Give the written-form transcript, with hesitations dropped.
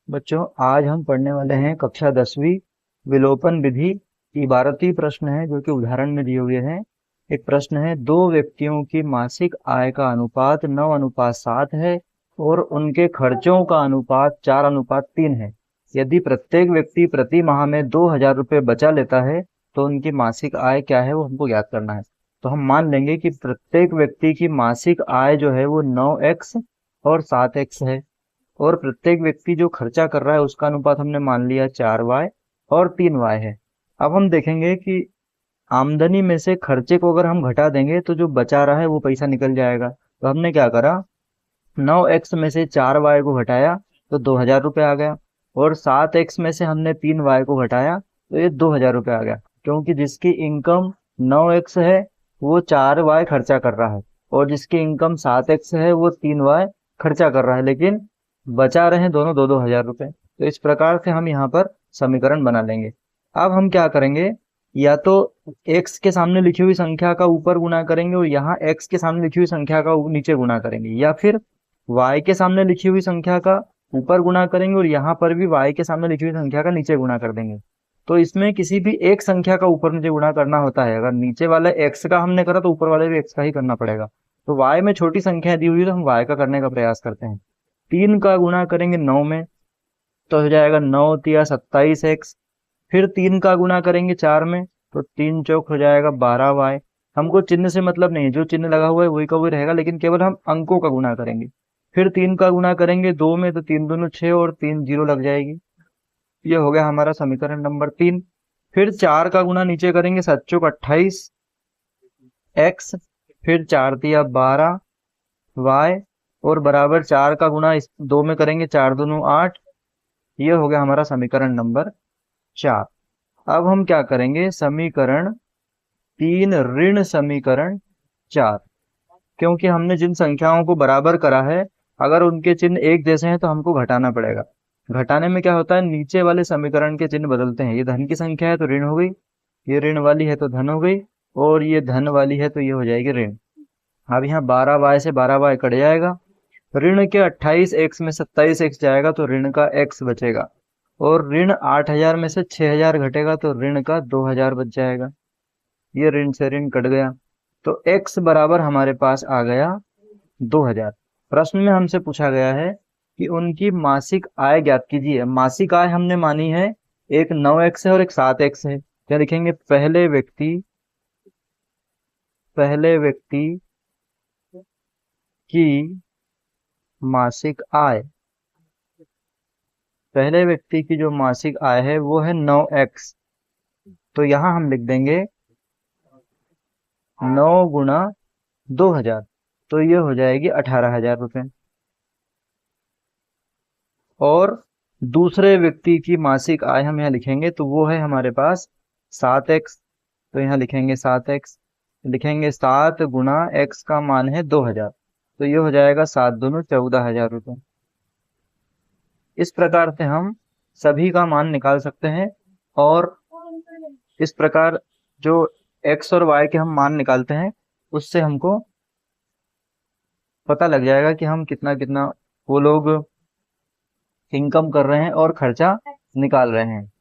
बच्चों, आज हम पढ़ने वाले हैं कक्षा 10वीं विलोपन विधि इबारती प्रश्न है जो कि उदाहरण में दिए हुए हैं। एक प्रश्न है, दो व्यक्तियों की मासिक आय का अनुपात 9:7 है और उनके खर्चों का अनुपात 4:3 है। यदि प्रत्येक व्यक्ति प्रति माह में 2,000 रुपये बचा लेता है तो उनकी मासिक आय क्या है वो हमको ज्ञात करना है। तो हम मान लेंगे कि प्रत्येक व्यक्ति की मासिक आय जो है वो 9x और 7x है और प्रत्येक व्यक्ति जो खर्चा कर रहा है उसका अनुपात हमने मान लिया 4y और 3y है। अब हम देखेंगे कि आमदनी में से खर्चे को अगर हम घटा देंगे तो जो बचा रहा है वो पैसा निकल जाएगा। तो हमने क्या करा, 9x में से 4y को घटाया तो 2,000 रुपये आ गया और 7x में से हमने 3y को घटाया तो ये 2,000 रुपये आ गया। क्योंकि जिसकी इनकम 9x है वो 4y खर्चा कर रहा है और जिसकी इनकम 7x है वो 3y खर्चा कर रहा है, लेकिन बचा रहे हैं दोनों 2-2 हजार रुपए। तो इस प्रकार से हम यहाँ पर समीकरण बना लेंगे। अब हम क्या करेंगे, या तो x के सामने लिखी हुई संख्या का ऊपर गुणा करेंगे और यहाँ x के सामने लिखी हुई संख्या का नीचे गुणा करेंगे, या फिर y के सामने लिखी हुई संख्या का ऊपर गुणा करेंगे और यहाँ पर भी y के सामने लिखी हुई संख्या का नीचे गुणा कर देंगे। तो इसमें किसी भी एक संख्या का ऊपर नीचे गुणा करना होता है। अगर नीचे वाले x का हमने करा तो ऊपर वाले भी x का ही करना पड़ेगा। तो y में छोटी संख्या दी हुई है तो हम y का करने का प्रयास करते हैं। 3 का गुणा करेंगे 9 में तो हो जाएगा 9×3 = 27x। फिर 3 का गुणा करेंगे 4 में तो 3 चौक हो जाएगा 12y। हमको चिन्ह से मतलब नहीं है, जो चिन्ह लगा हुआ है वही का वही रहेगा, लेकिन केवल हम अंकों का गुणा करेंगे। फिर 3 का गुणा करेंगे 2 में तो 3 दूनी 6 और 3 0 लग जाएगी। ये हो गया हमारा समीकरण नंबर 3। फिर 4 का गुणा नीचे करेंगे 7 चौक 28x। फिर 4×3 = 12y और बराबर 4 का गुणा इस 2 में करेंगे 4 दूनी 8। ये हो गया हमारा समीकरण नंबर 4। अब हम क्या करेंगे, समीकरण 3 ऋण समीकरण 4। क्योंकि हमने जिन संख्याओं को बराबर करा है अगर उनके चिन्ह एक जैसे हैं तो हमको घटाना पड़ेगा। घटाने में क्या होता है, नीचे वाले समीकरण के चिन्ह बदलते हैं। ये धन की संख्या है तो ऋण हो गई, ये ऋण वाली है तो धन हो गई और ये धन वाली है तो ये हो जाएगी ऋण। अब यहाँ 12y से 12y कट जाएगा। ऋण के 28x में 27x जाएगा तो ऋण का x बचेगा और ऋण 8,000 में से 6,000 घटेगा तो ऋण का 2,000 बच जाएगा। ये ऋण से ऋण कट गया तो x बराबर हमारे पास आ गया 2,000। प्रश्न में हमसे पूछा गया है कि उनकी मासिक आय ज्ञात कीजिए। मासिक आय हमने मानी है एक 9x है और एक 7x है। क्या लिखेंगे, पहले व्यक्ति की मासिक आय, पहले व्यक्ति की जो मासिक आय है वो है 9x। तो यहां हम लिख देंगे 9 गुणा 2,000 तो ये हो जाएगी 18,000 रुपये। और दूसरे व्यक्ति की मासिक आय हम यहाँ लिखेंगे तो वो है हमारे पास 7x। तो यहाँ लिखेंगे 7x, लिखेंगे 7 गुणा x का मान है 2,000 तो ये हो जाएगा 7 दूनी 14,000 रुपये। इस प्रकार से हम सभी का मान निकाल सकते हैं और इस प्रकार जो x और y के हम मान निकालते हैं उससे हमको पता लग जाएगा कि हम कितना कितना वो लोग इनकम कर रहे हैं और खर्चा निकाल रहे हैं।